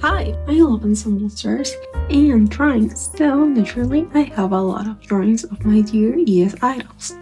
Hi, I love ensemble stars and drawings, so naturally I have a lot of drawings of my dear ES idols.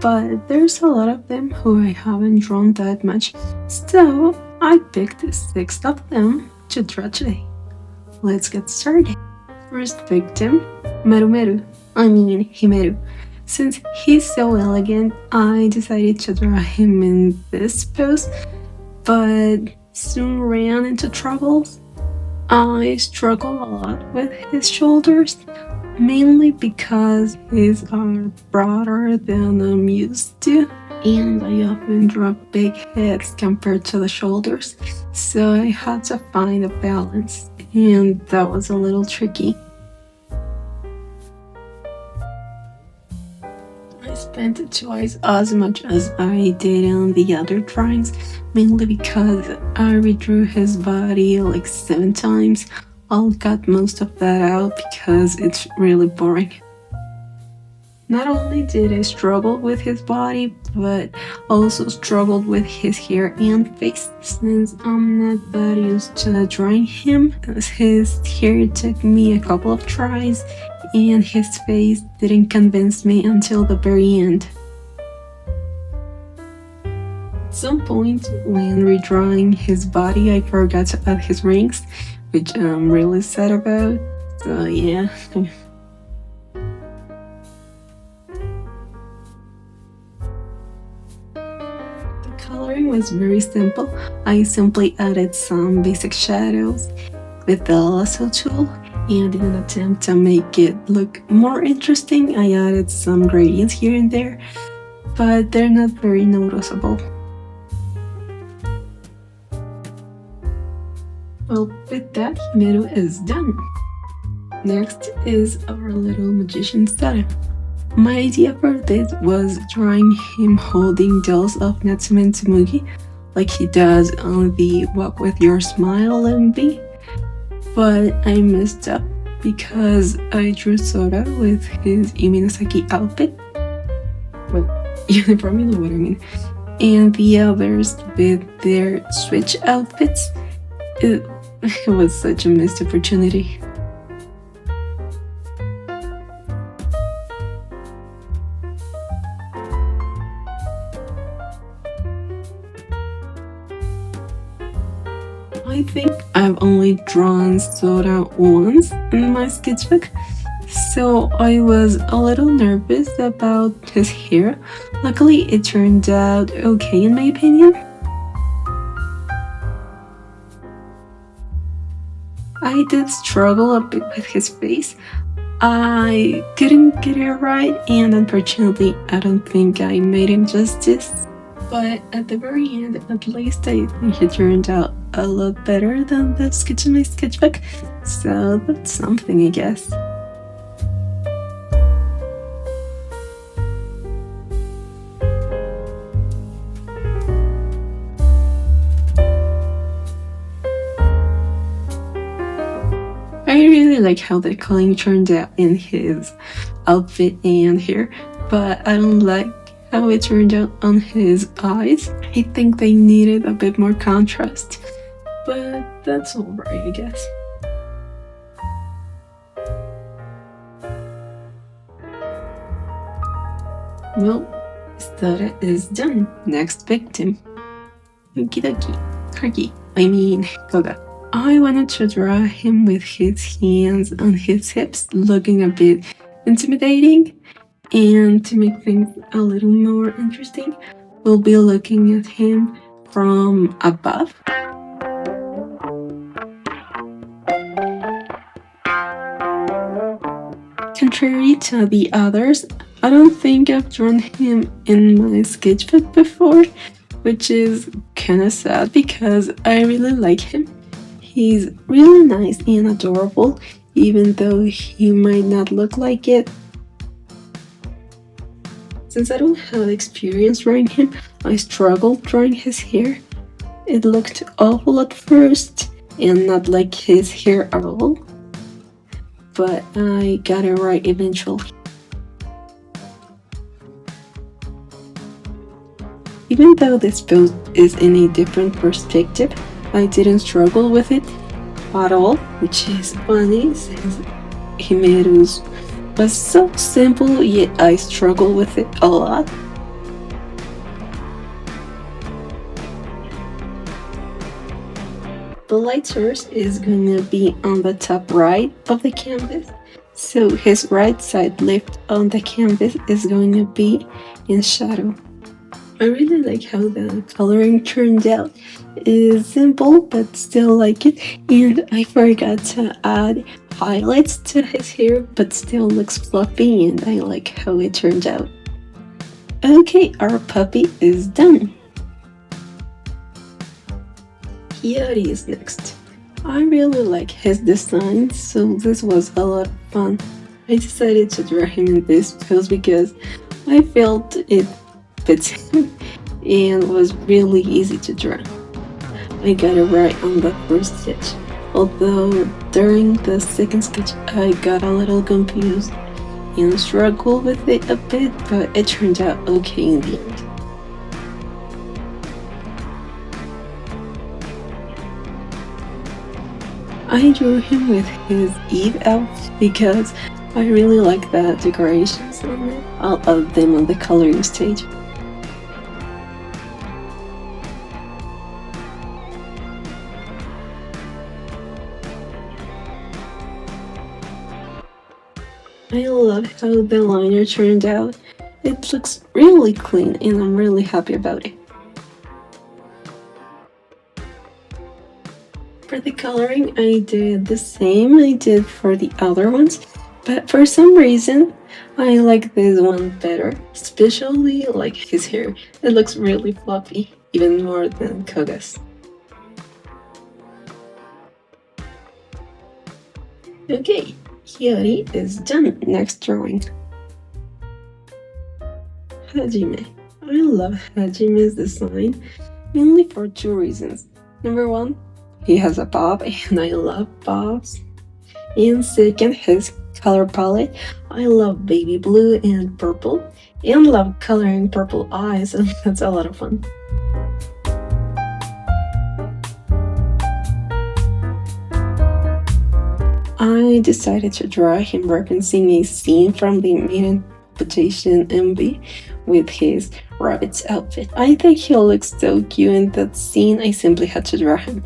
But there's a lot of them who I haven't drawn that much, so I picked 6 of them to draw today. Let's get started. First victim, HiMeru. Since he's so elegant, I decided to draw him in this pose, but soon ran into troubles. I struggle a lot with his shoulders, mainly because his are broader than I'm used to, and I often draw big heads compared to the shoulders, so I had to find a balance, and that was a little tricky. I spent twice as much as I did on the other drawings, mainly because I redrew his body like 7 times. I'll cut most of that out because it's really boring. Not only did I struggle with his body, but also struggled with his hair and face, since I'm not that used to drawing him. His hair took me a couple of tries, and his face didn't convince me until the very end. At some point when redrawing his body, I forgot to add his rings, which I'm really sad about, so yeah. The coloring was very simple. I simply added some basic shadows with the lasso tool, and in an attempt to make it look more interesting, I added some gradients here and there, but they're not very noticeable. Well, with that, HiMeru is done. Next is our little magician Sora. My idea for this was drawing him holding dolls of Natsume and Tsumugi, like he does on the Walk With Your Smile MV. But I messed up because I drew Sora with his Yuminasaki outfit. Well, you probably know what I mean. And the others with their Switch outfits. It was such a missed opportunity. I think I've only drawn Sora once in my sketchbook, so I was a little nervous about his hair. Luckily, it turned out okay in my opinion. I did struggle a bit with his face. I couldn't get it right, and unfortunately, I don't think I made him justice. But at the very end, at least I think it turned out a lot better than the sketch in my sketchbook, so that's something, I guess. I really like how the coloring turned out in his outfit and hair, but I don't like how it turned out on his eyes. I think they needed a bit more contrast, but that's alright, I guess. Well, Sora is done. Next victim. Koga. I wanted to draw him with his hands on his hips, looking a bit intimidating, and to make things a little more interesting, we'll be looking at him from above. Contrary to the others, I don't think I've drawn him in my sketchbook before, which is kinda sad because I really like him. He's really nice and adorable, even though he might not look like it. Since I don't have experience drawing him, I struggled drawing his hair. It looked awful at first, and not like his hair at all. But I got it right eventually. Even though this pose is in a different perspective, I didn't struggle with it. at all, which is funny since Himeru's was so simple, yet I struggle with it a lot. The light source is going to be on the top right of the canvas, so his right side left on the canvas is going to be in shadow. I really like how the coloring turned out. It is simple, but still like it, and I forgot to add highlights to his hair, but still looks fluffy, and I like how it turned out. Okay, our puppy is done. Hiyori is next. I really like his design, so this was a lot of fun. I decided to draw him in this pose because I felt it fits him and was really easy to draw. I got it right on the first sketch, although during the second sketch I got a little confused and struggled with it a bit, but it turned out okay in the end. I drew him with his Eve outfit because I really like the decorations on it. I'll add them on the coloring stage. I love how the liner turned out. It looks really clean and I'm really happy about it. For the coloring, I did the same I did for the other ones, but for some reason, I like this one better, especially like his hair. It looks really fluffy, even more than Koga's. Okay, Hiyori is done. Next drawing. Hajime. I love Hajime's design, mainly for two reasons. Number one, he has a bob and I love bobs. And second, his color palette. I love baby blue and purple and love coloring purple eyes, and that's a lot of fun. I decided to draw him referencing a scene from the main interpretation MV with his rabbit's outfit. I think he looks so cute in that scene, I simply had to draw him.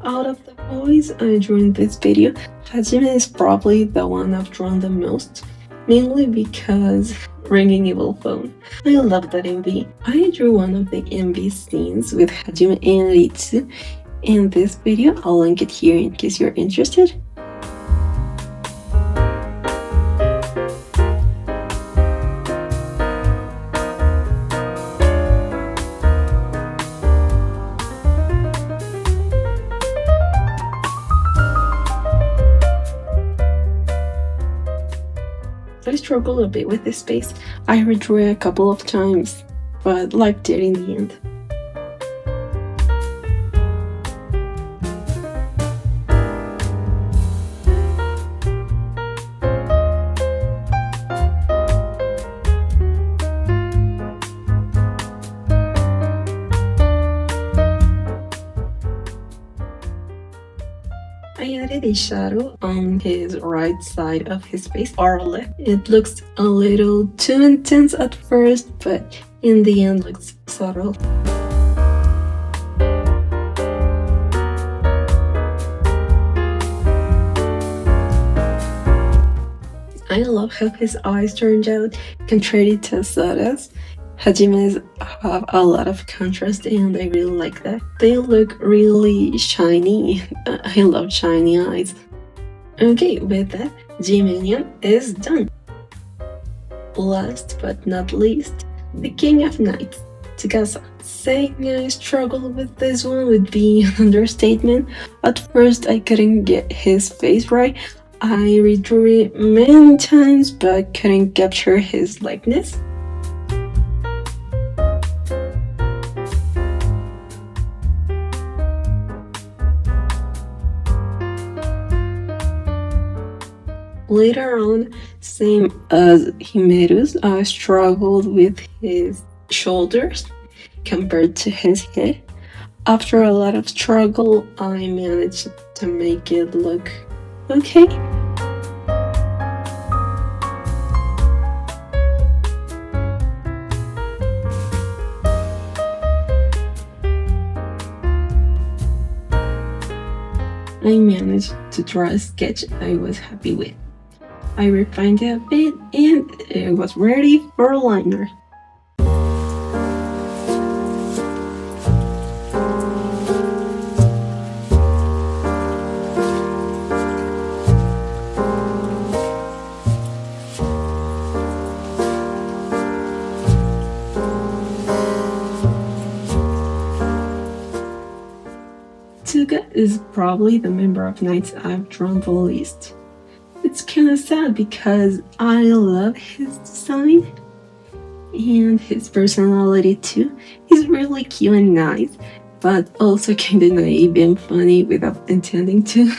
Out of the boys I drew in this video, Hajime is probably the one I've drawn the most, mainly because ringing evil phone. I love that MV. I drew one of the MV scenes with Hajime and Ritsu in this video. I'll link it here in case you're interested. I struggled a bit with this space. I redrew it a couple of times, but liked it in the end. I added a shadow on his right side of his face, or left. It looks a little too intense at first, but in the end looks subtle. I love how his eyes turned out, contrary to Sora's. Hajime's have a lot of contrast and I really like that. They look really shiny. I love shiny eyes. Okay, with that, G-Minion is done. Last but not least, the King of Knights, Tsukasa. Saying I struggled with this one would be an understatement. At first I couldn't get his face right. I redrew it many times but couldn't capture his likeness. Later on, same as Himeru's, I struggled with his shoulders compared to his head. After a lot of struggle, I managed to make it look okay. I managed to draw a sketch I was happy with. I refined it a bit and it was ready for a liner. Koga is probably the member of Knights I've drawn the least. It's kinda sad because I love his design and his personality too. He's really cute and nice, but also kinda naive and funny without intending to.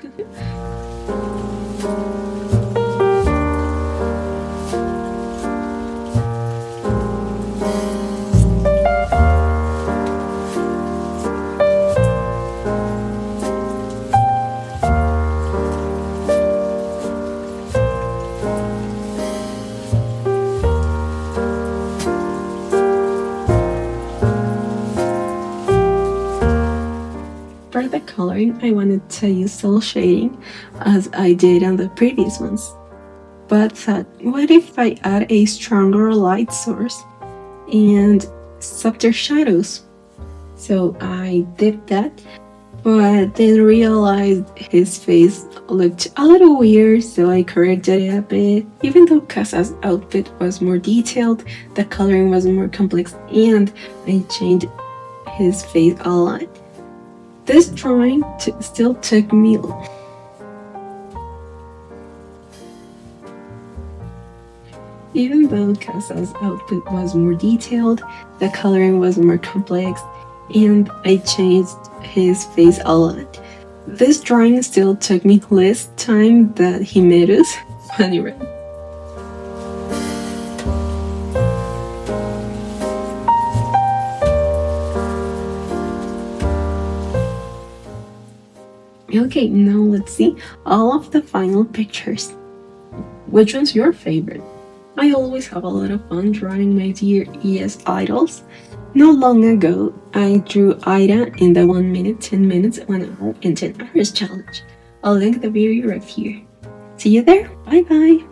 For the coloring, I wanted to use cel shading as I did on the previous ones, but thought, what if I add a stronger light source and softer shadows? So I did that, but then realized his face looked a little weird, so I corrected it a bit. Even though Kasa's outfit was more detailed, the coloring was more complex, and I changed his face a lot. This drawing still took me Even though Kasa's outfit was more detailed, the coloring was more complex, and I changed his face a lot. This drawing still took me less time than Himeru's funny red. Okay, now let's see all of the final pictures. Which one's your favorite? I always have a lot of fun drawing my dear ES idols. Not long ago, I drew Ida in the 1 minute, 10 minutes, 1 hour, and 10 hours challenge. I'll link the video right here. See you there. Bye bye.